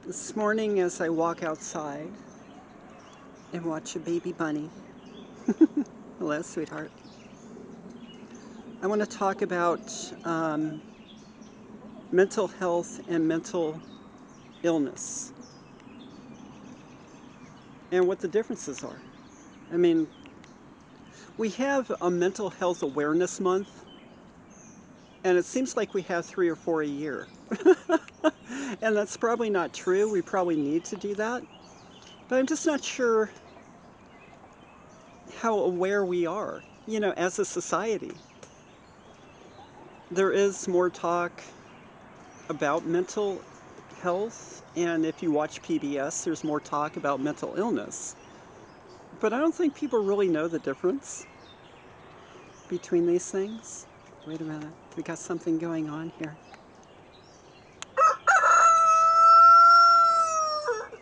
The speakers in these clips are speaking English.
This morning, as I walk outside and watch a baby bunny, hello, sweetheart, I want to talk about mental health and mental illness and what the differences are. I mean, we have a mental health awareness month, and it seems like we have 3 or 4 a year. And that's probably not true. We probably need to do that. But I'm just not sure how aware we are, as a society. There is more talk about mental health, and if you watch PBS, there's more talk about mental illness. But I don't think people really know the difference between these things. Wait a minute, we got something going on here.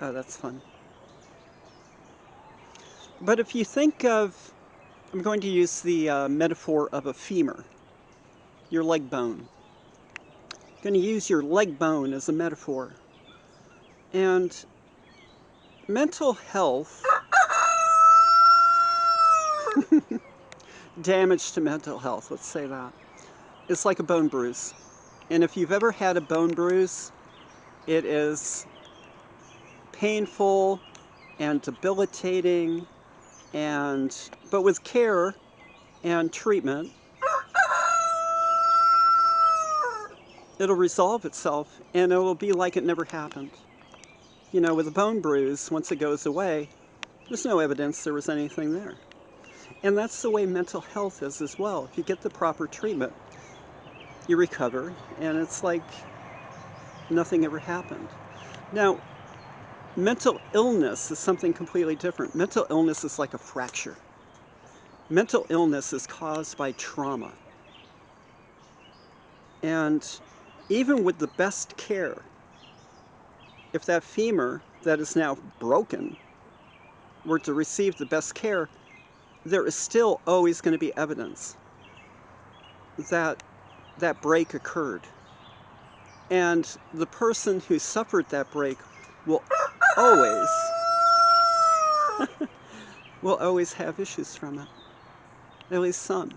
Oh, that's fun. But if you think of, I'm going to use the metaphor of a femur, your leg bone. I'm going to use your leg bone as a metaphor. And mental health, damage to mental health, let's say that, is like a bone bruise. And if you've ever had a bone bruise, it is painful and debilitating, but with care and treatment, it'll resolve itself and it will be like it never happened. With a bone bruise, once it goes away, there's no evidence there was anything there. And that's the way mental health is as well. If you get the proper treatment, you recover, and it's like nothing ever happened. Now, mental illness is something completely different. Mental illness is like a fracture. Mental illness is caused by trauma. And even with the best care, if that femur that is now broken were to receive the best care, there is still always going to be evidence that that break occurred. And the person who suffered that break will always will always have issues from it, at least some.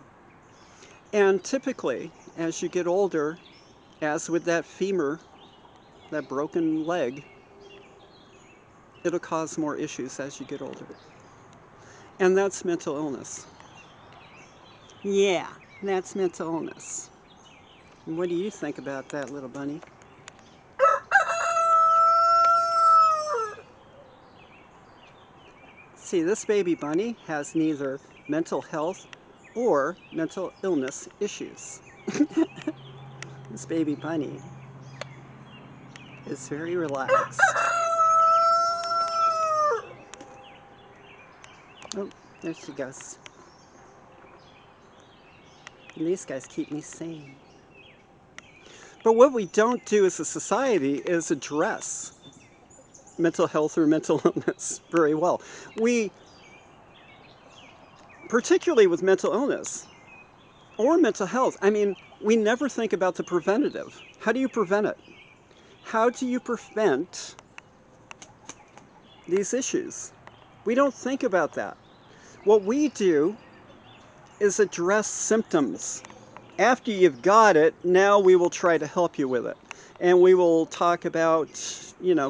And typically, as you get older, as with that femur, that broken leg, it'll cause more issues as you get older. And that's mental illness. Yeah, that's mental illness. And what do you think about that, little bunny? See, this baby bunny has neither mental health or mental illness issues. This baby bunny is very relaxed. Oh, there she goes. And these guys keep me sane. But what we don't do as a society is address mental health or mental illness very well. We, particularly with mental illness or mental health, we never think about the preventative. How do you prevent it? How do you prevent these issues? We don't think about that. What we do is address symptoms. After you've got it, now we will try to help you with it. And we will talk about,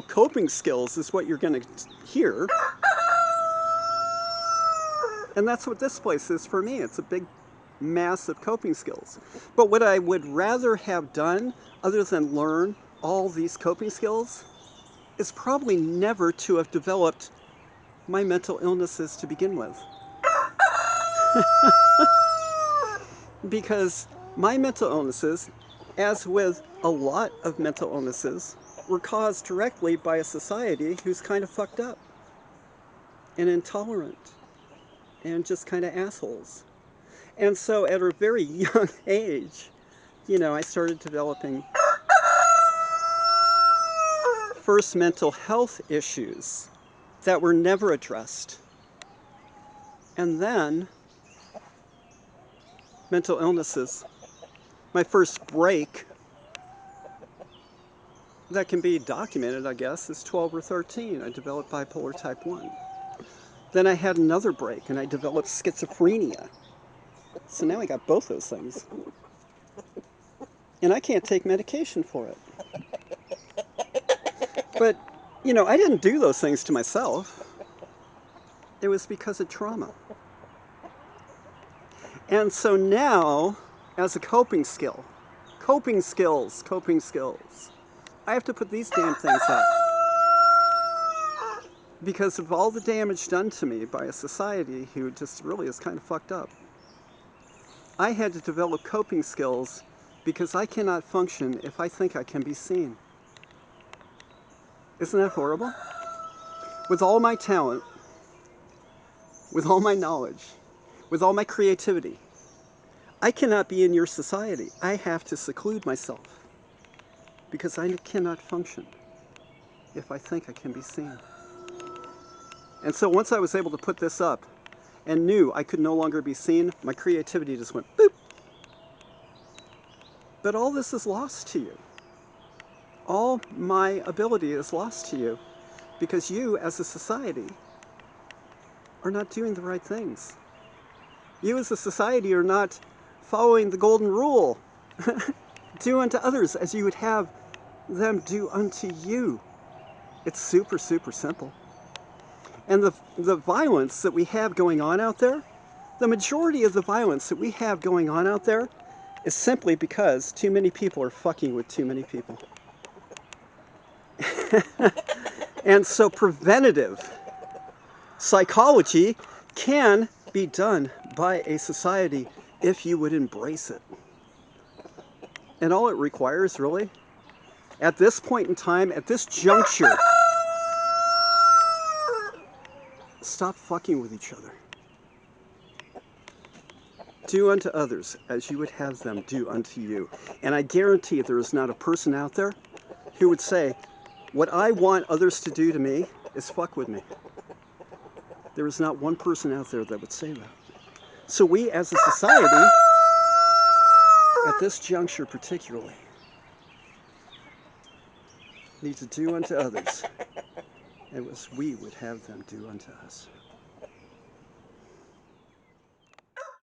coping skills is what you're going to hear. And that's what this place is for me. It's a big, massive coping skills. But what I would rather have done, other than learn all these coping skills, is probably never to have developed my mental illnesses to begin with. Because my mental illnesses, as with a lot of mental illnesses, were caused directly by a society who's kind of fucked up and intolerant and just kind of assholes. And so at a very young age, I started developing first mental health issues that were never addressed. And then mental illnesses. My first break that can be documented, I guess, is 12 or 13. I developed bipolar type 1. Then I had another break and I developed schizophrenia. So now I got both those things. And I can't take medication for it. But, I didn't do those things to myself. It was because of trauma. And so now, as a coping skills, I have to put these damn things up. Because of all the damage done to me by a society who just really is kind of fucked up. I had to develop coping skills because I cannot function if I think I can be seen. Isn't that horrible? With all my talent, with all my knowledge, with all my creativity, I cannot be in your society. I have to seclude myself because I cannot function if I think I can be seen. And so once I was able to put this up and knew I could no longer be seen, my creativity just went boop. But all this is lost to you. All my ability is lost to you because you, as a society, are not doing the right things. You, as a society, are not following the golden rule. Do unto others as you would have them do unto you. It's super, super simple. And the violence that we have going on out there, the majority of the violence that we have going on out there is simply because too many people are fucking with too many people. And so preventative psychology can be done by a society if you would embrace it. And all it requires, really, at this point in time, at this juncture, stop fucking with each other. Do unto others as you would have them do unto you. And I guarantee there is not a person out there who would say, what I want others to do to me is fuck with me. There is not one person out there that would say that. So we as a society, at this juncture particularly, need to do unto others as we would have them do unto us.